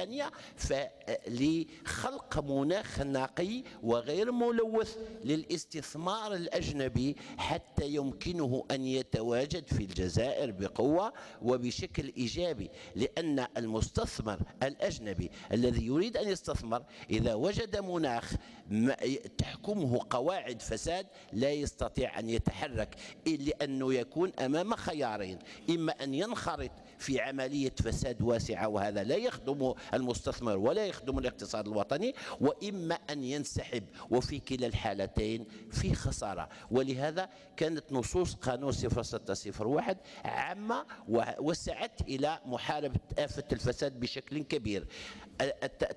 الثانية فلخلق مناخ نقي وغير ملوث للاستثمار الأجنبي حتى يمكنه أن يتواجد في الجزائر بقوة وبشكل إيجابي، لأن المستثمر الأجنبي الذي يريد أن يستثمر إذا وجد مناخ تحكمه قواعد فساد لا يستطيع أن يتحرك، لأنه يكون أمام خيارين: إما أن ينخرط في عملية فساد واسعة وهذا لا يخدم المستثمر ولا يخدم الاقتصاد الوطني، وإما أن ينسحب، وفي كلا الحالتين في خسارة. ولهذا كانت نصوص قانون 0601 عامة وسعت إلى محاربة آفة الفساد بشكل كبير.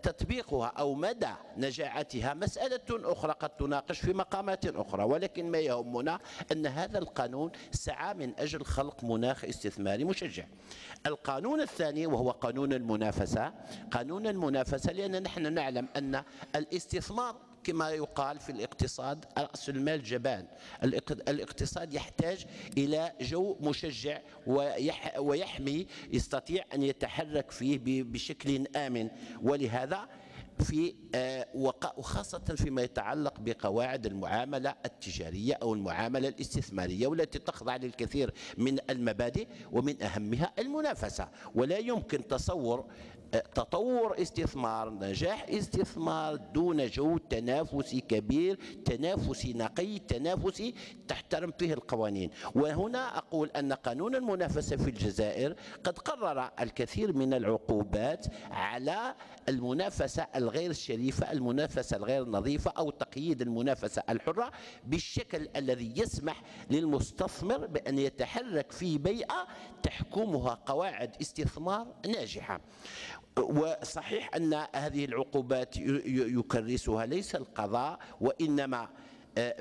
تطبيقها أو مدى نجاعتها مسألة أخرى قد تناقش في مقامات أخرى، ولكن ما يهمنا أن هذا القانون سعى من أجل خلق مناخ استثماري مشجع. القانون الثاني وهو قانون المنافسة. قانون المنافسة لأن نحن نعلم أن الاستثمار كما يقال في الاقتصاد رأس المال جبان. الاقتصاد يحتاج إلى جو مشجع ويحمي، يستطيع أن يتحرك فيه بشكل آمن. ولهذا وخاصة فيما يتعلق بقواعد المعاملة التجارية أو المعاملة الاستثمارية، والتي تخضع للكثير من المبادئ ومن أهمها المنافسة. ولا يمكن تطور استثمار، نجاح استثمار دون جو تنافسي كبير، تنافسي نقي، تنافسي تحترم فيه القوانين. وهنا أقول أن قانون المنافسة في الجزائر قد قرر الكثير من العقوبات على المنافسة الغير شريفة، المنافسة الغير نظيفة، أو تقييد المنافسة الحرة بالشكل الذي يسمح للمستثمر بأن يتحرك في بيئة تحكمها قواعد استثمار ناجحة. وصحيح أن هذه العقوبات يكرسها ليس القضاء وإنما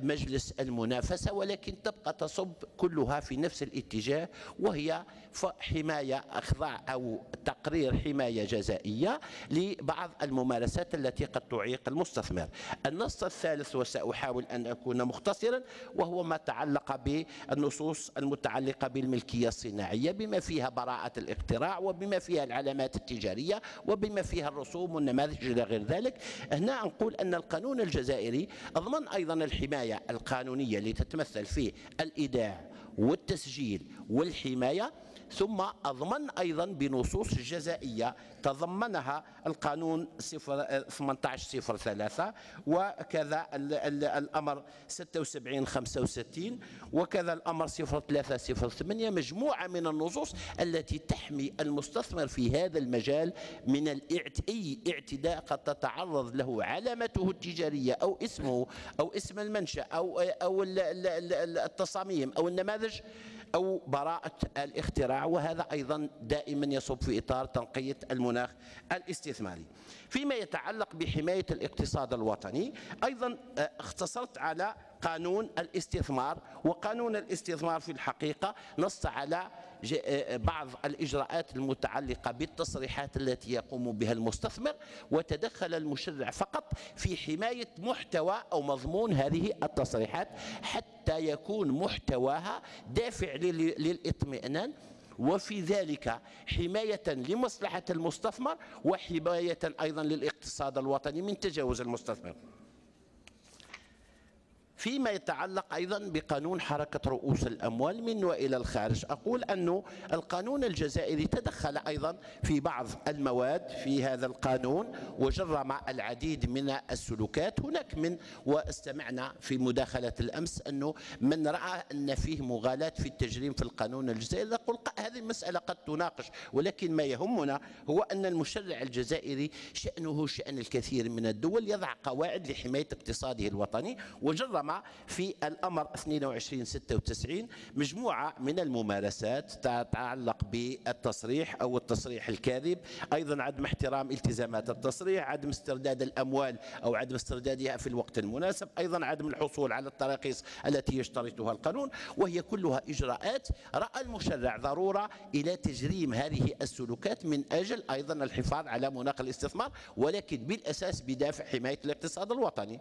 مجلس المنافسة، ولكن تبقى تصب كلها في نفس الاتجاه، وهي حماية أخضاع أو تقرير حماية جزائية لبعض الممارسات التي قد تعيق المستثمر. النص الثالث وسأحاول أن أكون مختصرا، وهو ما تعلق بالنصوص المتعلقة بالملكية الصناعية بما فيها براءة الاختراع وبما فيها العلامات التجارية وبما فيها الرسوم والنماذج إلى غير ذلك. هنا نقول أن القانون الجزائري أضمن أيضا الحماية القانونية اللي تتمثل في الإيداع والتسجيل والحماية، ثم أضمن أيضا بنصوص جزائية تضمنها القانون 1803 وكذا الأمر 7665 وكذا الأمر 0308، مجموعة من النصوص التي تحمي المستثمر في هذا المجال من أي اعتداء قد تتعرض له علامته التجارية أو اسمه أو اسم المنشأ أو التصاميم أو النماذج أو براءة الاختراع. وهذا أيضا دائما يصب في إطار تنقية المناخ الاستثماري. فيما يتعلق بحماية الاقتصاد الوطني أيضا اختصرت على قانون الاستثمار. وقانون الاستثمار في الحقيقة نص على بعض الإجراءات المتعلقة بالتصريحات التي يقوم بها المستثمر، وتدخل المشرع فقط في حماية محتوى أو مضمون هذه التصريحات حتى يكون محتواها دافع للإطمئنان، وفي ذلك حماية لمصلحة المستثمر وحماية أيضا للاقتصاد الوطني من تجاوز المستثمر. فيما يتعلق أيضا بقانون حركة رؤوس الأموال من وإلى الخارج، أقول أن القانون الجزائري تدخل أيضا في بعض المواد في هذا القانون وجرم العديد من السلوكات. هناك واستمعنا في مداخلة الأمس أنه من رأى أن فيه مغالاة في التجريم في القانون الجزائري، نقول هذه المسألة قد تناقش، ولكن ما يهمنا هو أن المشرع الجزائري شأنه شأن الكثير من الدول، يضع قواعد لحماية اقتصاده الوطني، وجرم في الأمر 2296 مجموعة من الممارسات تتعلق بالتصريح أو التصريح الكاذب، أيضا عدم احترام التزامات التصريح، عدم استرداد الأموال أو عدم استردادها في الوقت المناسب، أيضا عدم الحصول على التراخيص التي يشترطها القانون. وهي كلها إجراءات رأى المشرع ضرورة إلى تجريم هذه السلوكات من أجل أيضا الحفاظ على مناخ الاستثمار، ولكن بالأساس بدافع حماية الاقتصاد الوطني.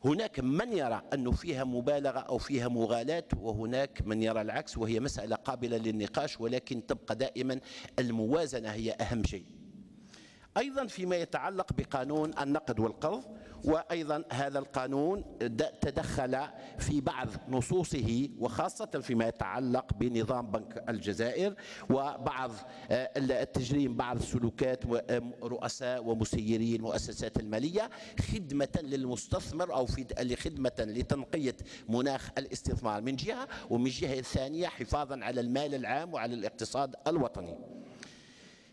هناك من يرى أنه فيها مبالغة أو فيها مغالاة، وهناك من يرى العكس، وهي مسألة قابلة للنقاش، ولكن تبقى دائما الموازنة هي أهم شيء. أيضا فيما يتعلق بقانون النقد والقرض، وأيضا هذا القانون تدخل في بعض نصوصه، وخاصة فيما يتعلق بنظام بنك الجزائر وبعض التجريم بعض سلوكات رؤساء ومسيري المؤسسات المالية خدمة للمستثمر أو خدمة لتنقية مناخ الاستثمار من جهة، ومن جهة ثانية حفاظا على المال العام وعلى الاقتصاد الوطني.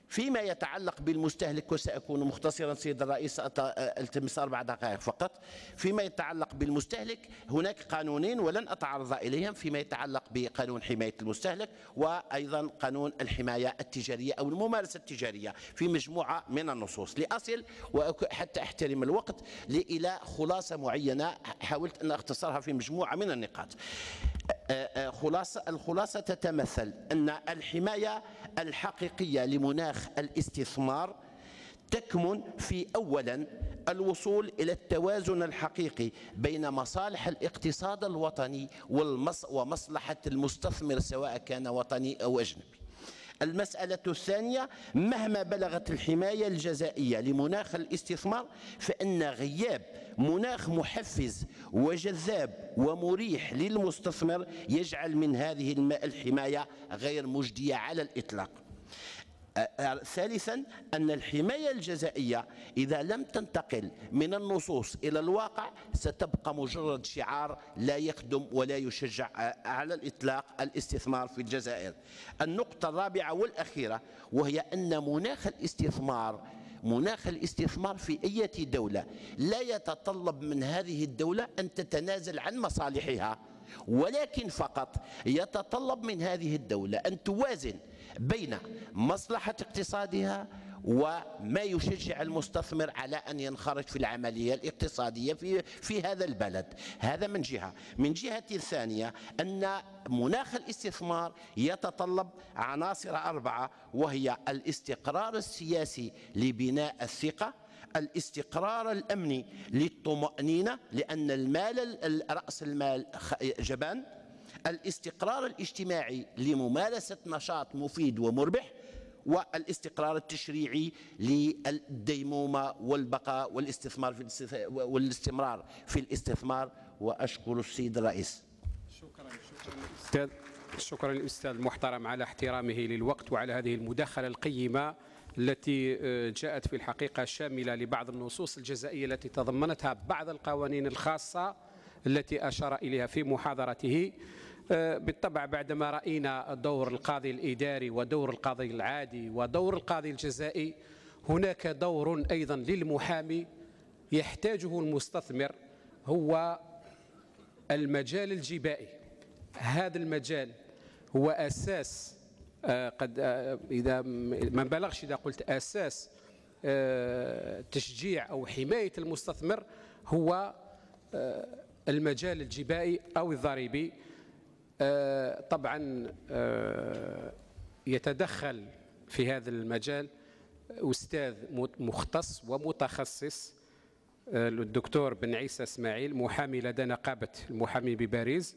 فيما يتعلق بالمستهلك، وسأكون مختصرا سيد الرئيس التمس 4 دقائق فقط. فيما يتعلق بالمستهلك هناك قانونين ولن أتعرض إليهم، فيما يتعلق بقانون حماية المستهلك وأيضا قانون الحماية التجارية أو الممارسة التجارية في مجموعة من النصوص. لأصل وحتى أحترم الوقت إلى خلاصة معينة حاولت أن أختصرها في مجموعة من النقاط. الخلاصة تتمثل أن الحماية الحقيقية لمناخ الاستثمار تكمن في أولا الوصول إلى التوازن الحقيقي بين مصالح الاقتصاد الوطني ومصلحة المستثمر سواء كان وطني أو أجنبي. المسألة الثانية، مهما بلغت الحماية الجزائية لمناخ الاستثمار فإن غياب مناخ محفز وجذاب ومريح للمستثمر يجعل من هذه الحماية غير مجدية على الإطلاق. ثالثا، أن الحماية الجزائية إذا لم تنتقل من النصوص إلى الواقع ستبقى مجرد شعار لا يخدم ولا يشجع على الإطلاق الاستثمار في الجزائر. النقطة الرابعة والأخيرة وهي أن مناخ الاستثمار في أي دولة لا يتطلب من هذه الدولة أن تتنازل عن مصالحها، ولكن فقط يتطلب من هذه الدولة أن توازن بين مصلحة اقتصادها وما يشجع المستثمر على أن ينخرط في العملية الاقتصادية في هذا البلد. هذا من جهة. من جهة ثانية أن مناخ الاستثمار يتطلب عناصر 4 وهي الاستقرار السياسي لبناء الثقة، الاستقرار الأمني للطمأنينة لأن رأس المال جبان، الاستقرار الاجتماعي لممارسة نشاط مفيد ومربح، والاستقرار التشريعي للديمومة والبقاء والاستمرار في الاستثمار. وأشكر السيد الرئيس. شكرا للأستاذ المحترم على احترامه للوقت وعلى هذه المداخلة القيمة التي جاءت في الحقيقة شاملة لبعض النصوص الجزائية التي تضمنتها بعض القوانين الخاصة التي أشار إليها في محاضرته. بالطبع بعدما رأينا دور القاضي الإداري ودور القاضي العادي ودور القاضي الجزائي، هناك دور أيضا للمحامي يحتاجه المستثمر، هو المجال الجبائي. هذا المجال هو أساس قد إذا ما بلغش إذا قلت أساس تشجيع أو حماية المستثمر هو المجال الجبائي أو الضريبي. طبعا يتدخل في هذا المجال أستاذ مختص ومتخصص الدكتور بن عيسى اسماعيل، محامي لدى نقابة المحامين بباريس،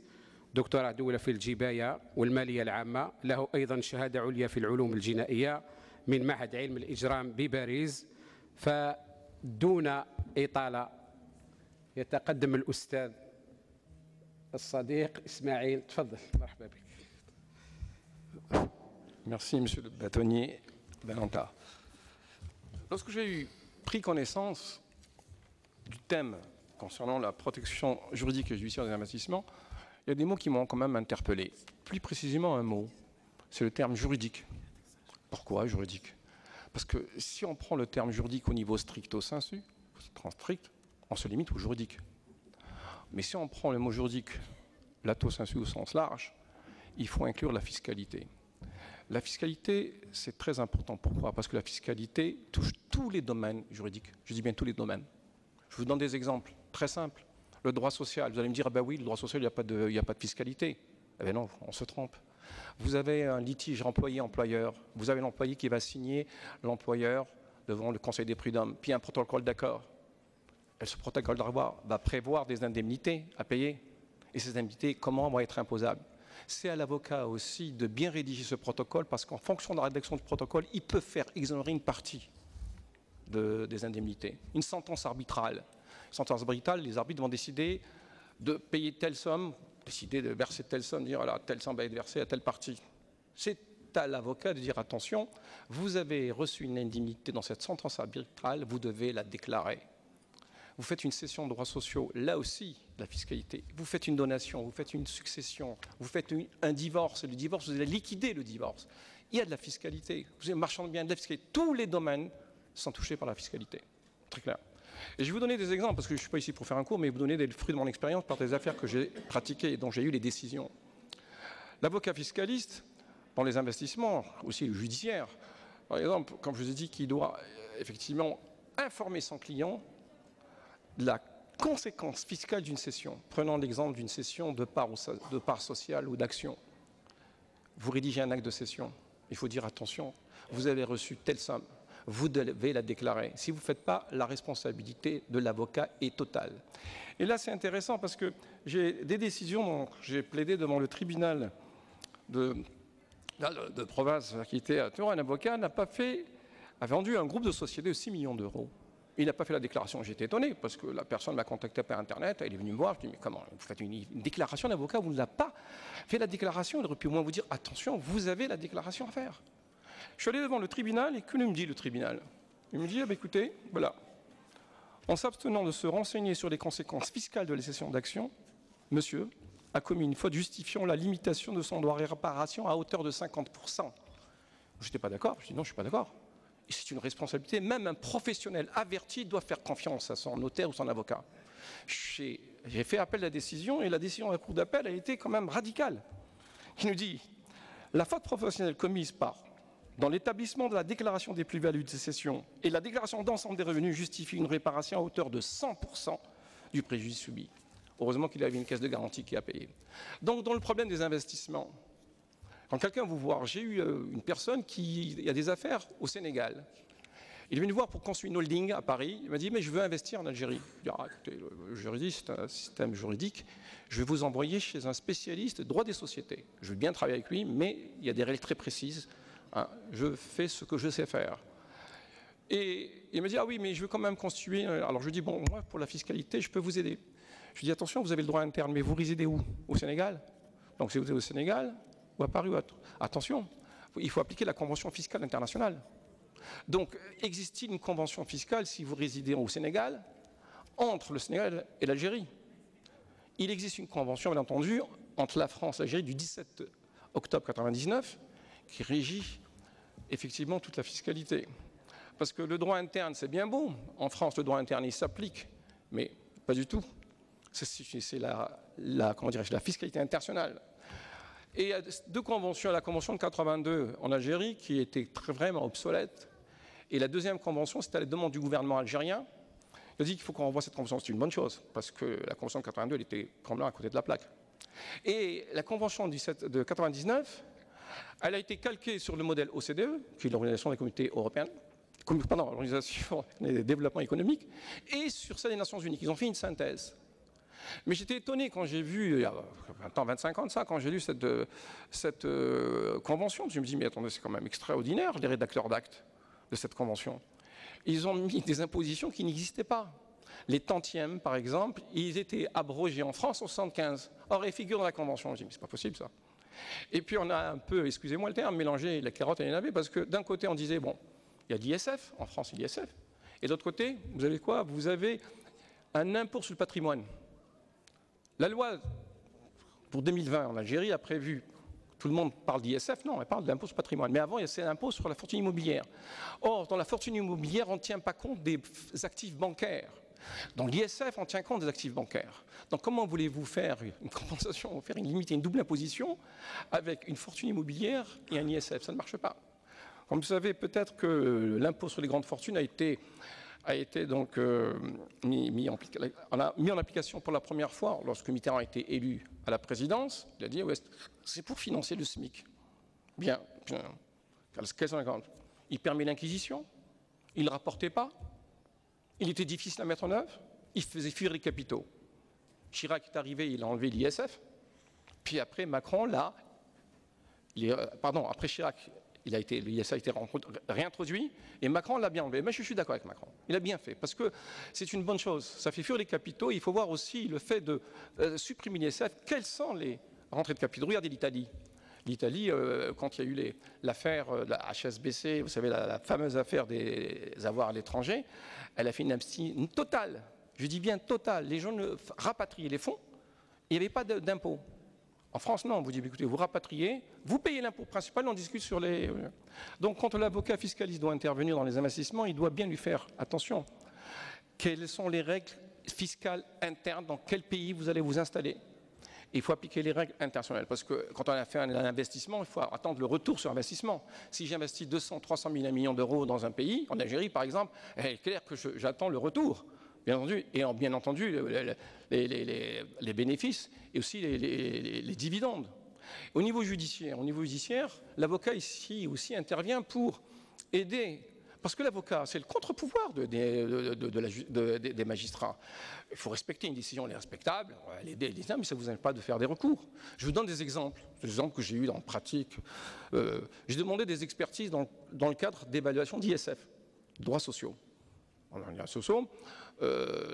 دكتوراه دولة في الجباية والمالية العامة، له أيضا شهادة عليا في العلوم الجنائية من معهد علم الإجرام بباريس. فدون إطالة يتقدم الأستاذ الصديق إسماعيل، تفضل، مرحبا بك. Merci, Monsieur le bâtonnier Valentin. Lorsque j'ai pris connaissance du thème concernant la protection juridique et judiciaire des investissements, il y a des mots qui m'ont quand même interpellé. Plus précisément un mot, c'est le terme juridique. Pourquoi juridique? Parce que si on prend le terme juridique au niveau stricto sensu, strict, on se limite au juridique. Mais si on prend le mot juridique, lato sensu au sens large, il faut inclure la fiscalité. La fiscalité, c'est très important. Pourquoi? Parce que la fiscalité touche tous les domaines juridiques. Je dis bien tous les domaines. Je vous donne des exemples très simples. Le droit social, vous allez me dire, ah ben oui, le droit social, il n'y a pas de fiscalité. Eh bien non, on se trompe. Vous avez un litige employé-employeur. Vous avez l'employé qui va signer l'employeur devant le Conseil des prud'hommes, puis un protocole d'accord. Et ce protocole d'accord va prévoir des indemnités à payer. Et ces indemnités, comment vont être imposables? C'est à l'avocat aussi de bien rédiger ce protocole, parce qu'en fonction de la rédaction du protocole, il peut faire exonérer une partie. des indemnités. Une sentence arbitrale. Une sentence arbitrale, les arbitres vont décider de payer telle somme, décider de verser telle somme, dire voilà, telle somme va être versée à telle partie. C'est à l'avocat de dire attention, vous avez reçu une indemnité dans cette sentence arbitrale, vous devez la déclarer. Vous faites une cession de droits sociaux, là aussi, la fiscalité. Vous faites une donation, vous faites une succession, vous faites un divorce. Le divorce, vous allez liquider le divorce. Il y a de la fiscalité. Vous avez marchand de biens, de la fiscalité. Tous les domaines sont touchés par la fiscalité. Très clair. Et je vais vous donner des exemples, parce que je ne suis pas ici pour faire un cours, mais vous donner des fruits de mon expérience par des affaires que j'ai pratiquées et dont j'ai eu les décisions. L'avocat fiscaliste, dans les investissements, aussi le judiciaire, par exemple, comme je vous ai dit, qu'il doit effectivement informer son client de la conséquence fiscale d'une cession. Prenons l'exemple d'une cession de part sociale ou d'action. Vous rédigez un acte de cession. Il faut dire attention, vous avez reçu telle somme. Vous devez la déclarer. Si vous ne faites pas, la responsabilité de l'avocat est totale. Et là, c'est intéressant parce que j'ai des décisions dont j'ai plaidé devant le tribunal de province qui était à Tours. Un avocat a vendu un groupe de sociétés de 6 millions d'euros. Il n'a pas fait la déclaration. J'étais étonné parce que la personne m'a contacté par Internet. Elle est venue me voir. Je lui ai dit, mais comment vous faites une déclaration d'avocat? Vous ne l'avez pas fait la déclaration. Il aurait pu au moins vous dire, attention, vous avez la déclaration à faire. Je suis allé devant le tribunal et que me dit le tribunal? Il me dit, ah, bah, écoutez, voilà. En s'abstenant de se renseigner sur les conséquences fiscales de la cession d'actions, monsieur a commis une faute justifiant la limitation de son droit à réparation à hauteur de 50%. Je n'étais pas d'accord. Je dis non, je ne suis pas d'accord. Et c'est une responsabilité. Même un professionnel averti doit faire confiance à son notaire ou son avocat. J'ai fait appel à la décision et la décision de la Cour d'appel a été quand même radicale. Il nous dit, la faute professionnelle commise dans l'établissement de la déclaration des plus-values de cession et la déclaration d'ensemble des revenus justifie une réparation à hauteur de 100% du préjudice subi. Heureusement qu'il avait une caisse de garantie qui a payé. Donc, dans le problème des investissements, quand quelqu'un vous voit, j'ai eu une personne qui a des affaires au Sénégal. Il est venu voir pour construire une holding à Paris. Il m'a dit, mais je veux investir en Algérie. Je lui ai dit, ah, écoutez, le juridique, c'est un système juridique. Je vais vous envoyer chez un spécialiste de droit des sociétés. Je veux bien travailler avec lui, mais il y a des règles très précises. Hein, je fais ce que je sais faire. Et il m'a dit, ah oui, mais je veux quand même constituer... Alors je lui ai dit, bon, moi, pour la fiscalité, je peux vous aider. Je lui ai dit, attention, vous avez le droit interne, mais vous résidez où? Au Sénégal. Donc si vous êtes au Sénégal, ou à Paris ou autre. Attention, il faut appliquer la convention fiscale internationale. Donc, existe-t-il une convention fiscale si vous résidez au Sénégal, entre le Sénégal et l'Algérie? Il existe une convention, bien entendu, entre la France et l'Algérie du 17 octobre 1999, qui régit effectivement toute la fiscalité. Parce que le droit interne, c'est bien beau. En France, le droit interne, il s'applique, mais pas du tout. C'est la fiscalité internationale. Et il y a deux conventions, la convention de 82 en Algérie qui était vraiment obsolète. Et la deuxième convention, c'était à la demande du gouvernement algérien. Il a dit qu'il faut qu'on renvoie cette convention. C'est une bonne chose, parce que la convention de 82, elle était complètement à côté de la plaque. Et la convention de 99, elle a été calquée sur le modèle OCDE, qui est l'Organisation des communautés européennes, l'Organisation des développements économiques, et sur celle des Nations Unies. Ils ont fait une synthèse. Mais j'étais étonné quand j'ai vu, il y a 25 ans de ça, quand j'ai lu cette convention. Je me dis, mais attendez, c'est quand même extraordinaire, les rédacteurs d'actes de cette convention. Ils ont mis des impositions qui n'existaient pas. Les tantièmes, par exemple, ils étaient abrogés en France en 1975. Or, ils figurent dans la convention. Je dis, mais c'est pas possible ça. Et puis on a un peu, excusez-moi le terme, mélangé la carotte et les navets, parce que d'un côté on disait, bon, il y a l'ISF, en France il y a l'ISF, et de l'autre côté, vous avez quoi? Vous avez un impôt sur le patrimoine. La loi pour 2020 en Algérie a prévu, tout le monde parle d'ISF, non, elle parle d'impôt sur le patrimoine. Mais avant, il y a l'impôt sur la fortune immobilière. Or, dans la fortune immobilière, on ne tient pas compte des actifs bancaires. Dans l'ISF, on tient compte des actifs bancaires. Donc comment voulez-vous faire une compensation, faire une limite et une double imposition avec une fortune immobilière et un ISF? Ça ne marche pas. Comme vous savez, peut-être que l'impôt sur les grandes fortunes a été donc mis en application pour la première fois lorsque Mitterrand a été élu à la présidence. Il a dit, ouais, c'est pour financer le SMIC. Bien. Il permet l'inquisition, il ne rapportait pas, il était difficile à mettre en œuvre, il faisait fuir les capitaux. Chirac est arrivé, il a enlevé l'ISF, puis après Macron, après Chirac, ça a été réintroduit et Macron l'a bien enlevé. Mais je suis d'accord avec Macron. Il a bien fait parce que c'est une bonne chose. Ça fait fuir les capitaux. Il faut voir aussi le fait de supprimer l'ISF. Quelles sont les rentrées de capitaux? Regardez l'Italie. L'Italie, quand il y a eu l'affaire de la HSBC, vous savez, la fameuse affaire des avoirs à l'étranger, elle a fait une amnistie totale. Je dis bien totale. Les gens rapatriaient les fonds. Il n'y avait pas d'impôt. En France, non. Vous dites, écoutez, vous rapatriez, vous payez l'impôt principal, on discute sur les... Donc, quand l'avocat fiscaliste doit intervenir dans les investissements, il doit bien lui faire attention. Quelles sont les règles fiscales internes, dans quel pays vous allez vous installer? Il faut appliquer les règles internationales, parce que quand on a fait un investissement, il faut attendre le retour sur investissement. Si j'investis 200, 300 000, 1 million d'euros dans un pays, en Algérie par exemple, il est clair que j'attends le retour. Bien entendu, et bien entendu les bénéfices et aussi les dividendes. Au niveau judiciaire, l'avocat ici aussi intervient pour aider, parce que l'avocat, c'est le contre-pouvoir des magistrats. Il faut respecter une décision, elle est respectable, elle est aider, mais ça ne vous empêche pas de faire des recours. Je vous donne des exemples que j'ai eus dans la pratique. J'ai demandé des expertises dans le cadre d'évaluation d'ISF, droits sociaux.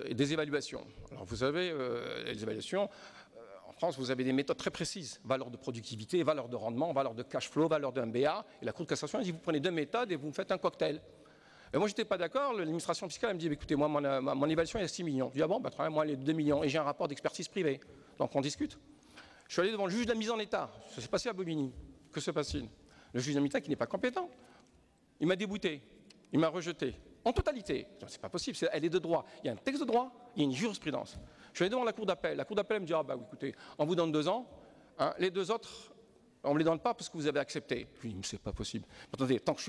Et des évaluations. Alors vous savez, les évaluations, en France, vous avez des méthodes très précises. Valeur de productivité, valeur de rendement, valeur de cash flow, valeur de MBA. Et la Cour de cassation, elle dit, vous prenez 2 méthodes et vous me faites un cocktail. Et moi, je n'étais pas d'accord. L'administration fiscale, elle me dit, écoutez, moi, mon évaluation, il y a 6 millions. Je dis, ah bon, très bien, moi, les 2 millions. Et j'ai un rapport d'expertise privée. Donc, on discute. Je suis allé devant le juge de la mise en état. Ça s'est passé à Bobigny. Que se passe-t-il? Le juge de la mise en état qui n'est pas compétent. Il m'a débouté. Il m'a rejeté. En totalité. C'est pas possible, elle est de droit. Il y a un texte de droit, il y a une jurisprudence. Je suis allé devant la Cour d'appel. La Cour d'appel me dit, ah bah écoutez, on vous donne 2 ans, hein, les 2 autres, on ne me les donne pas parce que vous avez accepté. Je lui dis, mais c'est pas possible. Attendez, tant que je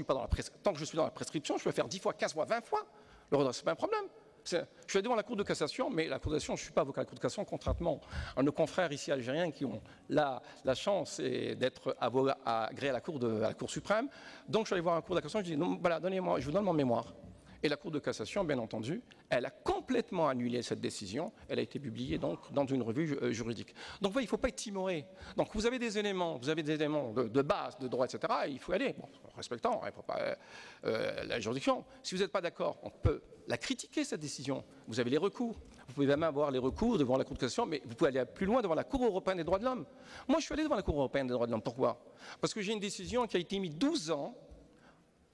suis dans la prescription, je peux faire 10 fois, 15 fois, 20 fois. Le redressement, c'est pas un problème. Je suis allé devant la Cour de cassation, mais la Cour de cassation, je ne suis pas avocat à la Cour de cassation, contrairement à nos confrères ici algériens qui ont la chance d'être agréés à la Cour suprême. Donc je suis allé voir la Cour de cassation, je dis, non, voilà, donnez-moi, je vous donne mon mémoire. Et la Cour de cassation, bien entendu, elle a complètement annulé cette décision. Elle a été publiée donc dans une revue juridique. Donc il ne faut pas être timoré. Donc vous avez des éléments de base, de droit, etc. Et il faut y aller, bon, en respectant, il ne faut pas la juridiction. Si vous n'êtes pas d'accord, on peut la critiquer, cette décision. Vous avez les recours. Vous pouvez même avoir les recours devant la Cour de cassation, mais vous pouvez aller plus loin devant la Cour européenne des droits de l'homme. Moi, je suis allé devant la Cour européenne des droits de l'homme. Pourquoi? Parce que j'ai une décision qui a été mise 12 ans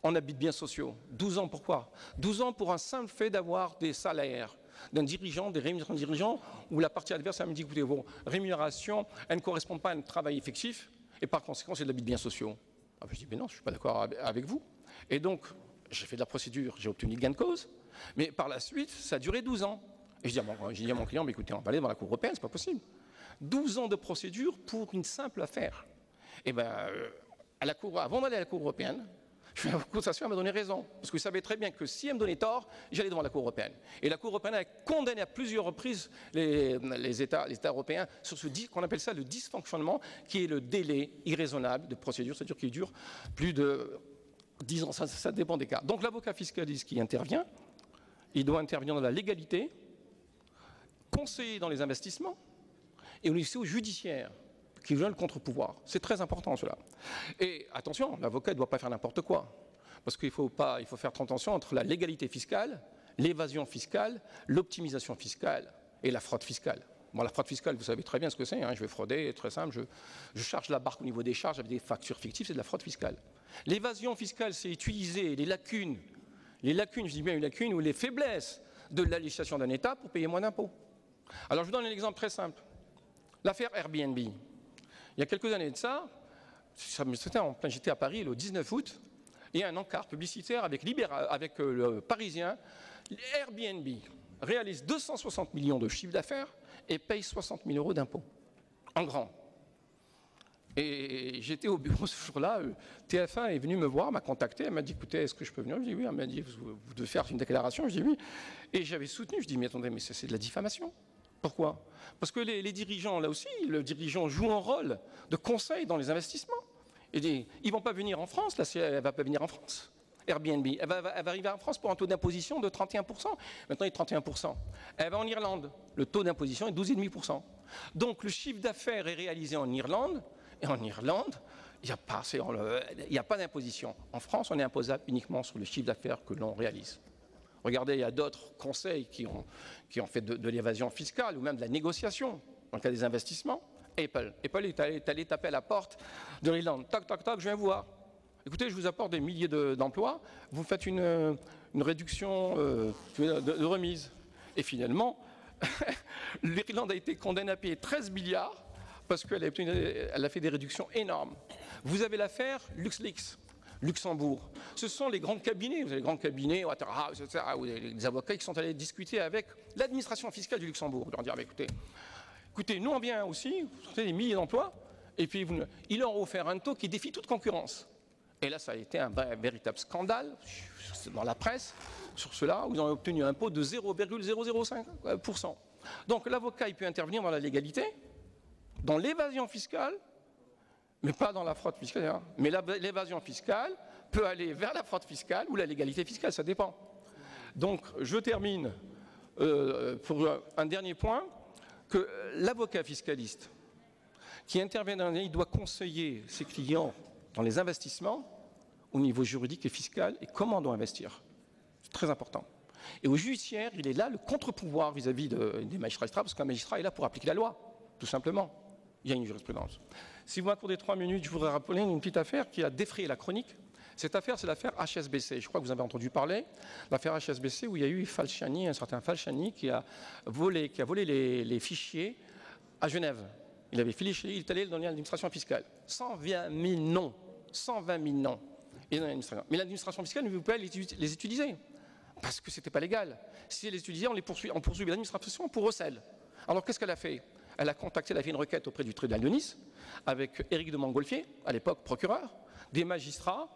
en abus de biens sociaux. 12 ans, pourquoi? 12 ans pour un simple fait d'avoir des salaires d'un dirigeant, des rémunérations de dirigeants, où la partie adverse me dit, écoutez, vos rémunérations, elles ne correspondent pas à un travail effectif, et par conséquent, c'est de l'abus de biens sociaux. Ah ben, je dis, mais non, je ne suis pas d'accord avec vous. Et donc, j'ai fait de la procédure, j'ai obtenu gain de cause, mais par la suite, ça a duré 12 ans. Et je dis à mon client, mais écoutez, on va aller devant la Cour européenne, c'est pas possible. 12 ans de procédure pour une simple affaire. Et bien, avant d'aller à la Cour européenne, la Cour de cassation m'a donné raison, parce que vous savez très bien que si elle me donnait tort, j'allais devant la Cour européenne. Et la Cour européenne a condamné à plusieurs reprises les États européens sur ce qu'on appelle ça le dysfonctionnement, qui est le délai irraisonnable de procédure, c'est-à-dire qu'il dure plus de 10 ans, ça dépend des cas. Donc l'avocat fiscaliste qui intervient, il doit intervenir dans la légalité, conseiller dans les investissements, et aussi au judiciaire, qui veulent le contre-pouvoir. C'est très important cela. Et attention, l'avocat ne doit pas faire n'importe quoi. Parce qu'il faut faire attention entre la légalité fiscale, l'évasion fiscale, l'optimisation fiscale et la fraude fiscale. Bon, la fraude fiscale, vous savez très bien ce que c'est. Hein, je vais frauder, très simple. Je charge la barque au niveau des charges avec des factures fictives, c'est de la fraude fiscale. L'évasion fiscale, c'est utiliser les lacunes, je dis bien une lacune, ou les faiblesses de la législation d'un État pour payer moins d'impôts. Alors je vous donne un exemple très simple. L'affaire Airbnb. Il y a quelques années de ça, j'étais à Paris le 19 août, et un encart publicitaire avec le Parisien. Airbnb réalise 260 millions de chiffre d'affaires et paye 60 000 euros d'impôts, en grand. Et j'étais au bureau ce jour-là, TF1 est venu me voir, m'a contacté, elle m'a dit, écoutez, est-ce que je peux venir? Je dis oui, elle m'a dit, vous devez faire une déclaration, je dis oui. Et j'avais soutenu, je dis, mais attendez, mais c'est de la diffamation. Pourquoi? Parce que les dirigeants, là aussi, le dirigeant joue un rôle de conseil dans les investissements. Ils ne vont pas venir en France, là, elle ne va pas venir en France. Airbnb, elle va arriver en France pour un taux d'imposition de 31%. Maintenant, il est 31%. Elle va en Irlande, le taux d'imposition est 12,5%. Donc, le chiffre d'affaires est réalisé en Irlande, et en Irlande, Il n'y a pas d'imposition. En France, on est imposable uniquement sur le chiffre d'affaires que l'on réalise. Regardez, il y a d'autres conseils qui ont fait de l'évasion fiscale ou même de la négociation dans le cas des investissements. Apple est allé taper à la porte de l'Irlande. Toc, toc, toc, je viens vous voir. Écoutez, je vous apporte des milliers d'emplois. Vous faites une réduction de remise. Et finalement, l'Irlande a été condamnée à payer 13 milliards parce qu'elle a fait des réductions énormes. Vous avez l'affaire LuxLeaks, Luxembourg. Ce sont les grands cabinets, vous avez les grands cabinets, etc., ou les avocats qui sont allés discuter avec l'administration fiscale du Luxembourg. Ils leur dire, écoutez, nous on vient aussi, vous sortez des milliers d'emplois, et puis ils leur ont offert un taux qui défie toute concurrence. Et là, ça a été un véritable scandale dans la presse sur cela, où ils ont obtenu un taux de 0,005%. Donc l'avocat, il peut intervenir dans la légalité, dans l'évasion fiscale, mais pas dans la fraude fiscale. Hein. Mais l'évasion fiscale peut aller vers la fraude fiscale ou la légalité fiscale, ça dépend. Donc je termine pour un dernier point, que l'avocat fiscaliste qui intervient dans l'année, il doit conseiller ses clients dans les investissements au niveau juridique et fiscal et comment on doit investir. C'est très important. Et au judiciaire, il est là le contre-pouvoir vis-à-vis des magistrats, parce qu'un magistrat est là pour appliquer la loi, tout simplement. Il y a une jurisprudence. Si vous m'accordez 3 minutes, je voudrais rappeler une petite affaire qui a défrayé la chronique. Cette affaire, c'est l'affaire HSBC. Je crois que vous avez entendu parler. L'affaire HSBC où il y a eu Falciani, un certain Falciani qui a volé les fichiers à Genève. Il est allé dans l'administration fiscale. 120 000 noms. 120 000 noms. Mais l'administration fiscale ne veut pas les utiliser. Parce que ce n'était pas légal. Si elle les utilisait, on poursuit l'administration pour recel. Alors qu'est-ce qu'elle a fait? Elle a fait une requête auprès du tribunal de Nice avec Éric de Montgolfier, à l'époque procureur, des magistrats,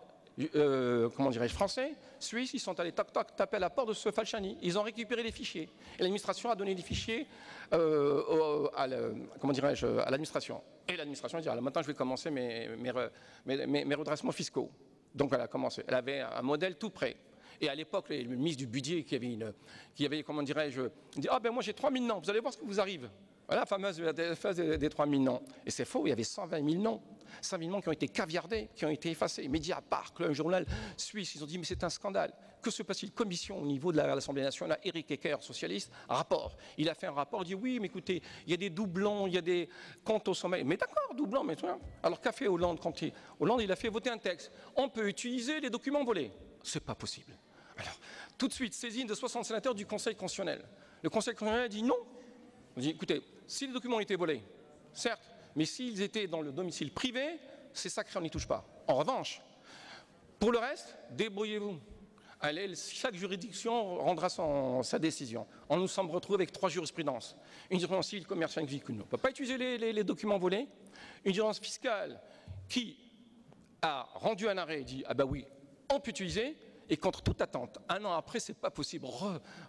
français, suisses, ils sont allés taper à la porte de ce Falciani. Ils ont récupéré les fichiers. Et l'administration a donné les fichiers à l'administration. Et l'administration a dit, alors maintenant je vais commencer mes redressements fiscaux. Donc elle a commencé. Elle avait un modèle tout prêt. Et à l'époque, le ministre du budget qui avait dit, moi j'ai 3 000 noms, vous allez voir ce qui vous arrive. Voilà la fameuse phase des 3 000 noms. Et c'est faux, il y avait 120 000 noms. 100 000 noms qui ont été caviardés, qui ont été effacés. Mediapart, un journal suisse, ils ont dit mais c'est un scandale. Que se passe-t-il? Commission au niveau de l'Assemblée nationale, Éric Ecker, socialiste, rapport. Il a fait un rapport, il dit oui, mais écoutez, il y a des doublons, il y a des comptes au sommet. Mais d'accord, doublons, mais toi. Alors qu'a fait Hollande Hollande, il a fait voter un texte. On peut utiliser les documents volés. C'est pas possible. Alors, tout de suite, saisine de 60 sénateurs du Conseil constitutionnel. Le Conseil constitutionnel a dit non. On dit écoutez, si les documents étaient volés, certes, mais s'ils étaient dans le domicile privé, c'est sacré, on n'y touche pas. En revanche, pour le reste, débrouillez-vous. Allez, chaque juridiction rendra sa décision. On nous sommes retrouvés avec 3 jurisprudences. Une jurisprudence civile, commerciale, véhicule. On ne peut pas utiliser les documents volés. Une jurisprudence fiscale qui a rendu un arrêt et dit ah ben oui, on peut utiliser. Et contre toute attente, 1 an après, c'est pas possible.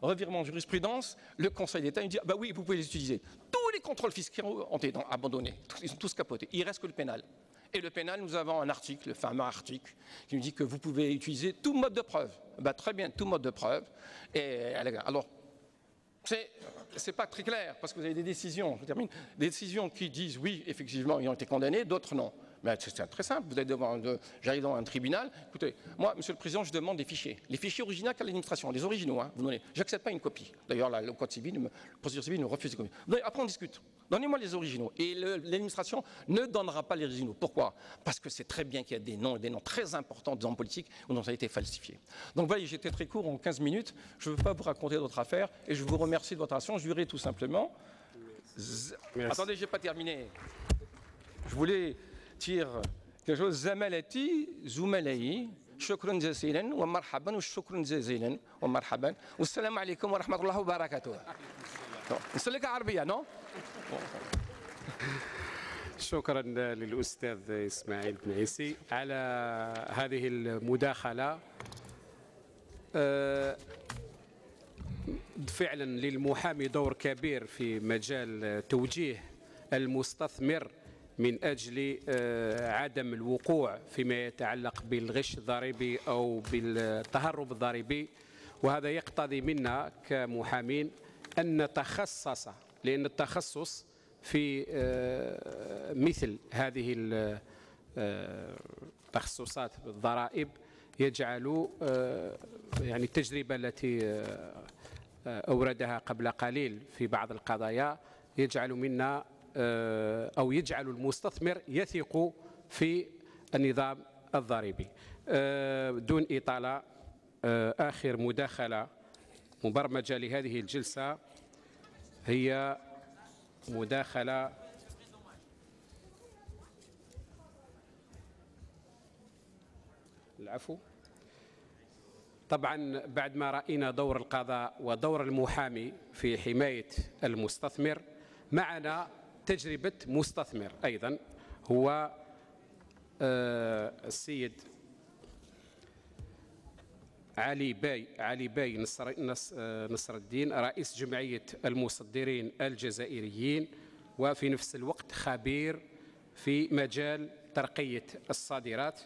Revirement de jurisprudence, le Conseil d'État dit ah bah oui, vous pouvez les utiliser. Tous les contrôles fiscaux ont été abandonnés, ils sont tous capotés. Il reste que le pénal. Et le pénal, nous avons un article, le fameux article, qui nous dit que vous pouvez utiliser tout mode de preuve. Bah, très bien, tout mode de preuve. Et alors, c'est pas très clair parce que vous avez des décisions, je termine, des décisions qui disent oui, effectivement, ils ont été condamnés, d'autres non. Mais c'est très simple, j'arrive dans un tribunal, écoutez, moi, Monsieur le Président, je demande des fichiers. Les fichiers originaux à l'administration, les originaux, hein, vous donnez. J'accepte pas une copie. D'ailleurs, le Code civil, le procédure civile nous refuse des copies. Après, on discute. Donnez-moi les originaux. Et l'administration ne donnera pas les originaux. Pourquoi? Parce que c'est très bien qu'il y a des noms très importants d'hommes politiques où ça a été falsifié. Donc, voyez, j'étais très court en 15 minutes. Je ne veux pas vous raconter d'autres affaires et je vous remercie de votre attention. Je dirais tout simplement. Attendez, je n'ai pas terminé. Je voulais dire quelque chose. Zamalati, Zoumalayi, shukran jazilan wa marhaban wa shukran jazilan wa marhaban. Wassalamu alaikum wa rahmatullahi wa barakatuh. نسألك عربية non? شكرا للأستاذ إسماعيل بن عيسي على هذه المداخلة. فعلا للمحامي دور كبير في مجال توجيه المستثمر من أجل عدم الوقوع فيما يتعلق بالغش الضريبي أو بالتهرب الضريبي، وهذا يقتضي منا كمحامين أن نتخصص، لأن التخصص في مثل هذه تخصصات الضرائب يجعل يعني التجربة التي أوردها قبل قليل في بعض القضايا يجعل منا أو يجعل المستثمر يثق في النظام الضريبي. دون إطالة، آخر مداخلة مبرمجة لهذه الجلسة هي مداخلة العفو. طبعا بعد ما رأينا دور القضاء ودور المحامي في حماية المستثمر، معنا تجربة مستثمر أيضا هو السيد علي باي نصر الدين، رئيس جمعية المصدرين الجزائريين، وفي نفس الوقت خبير في مجال ترقية الصادرات.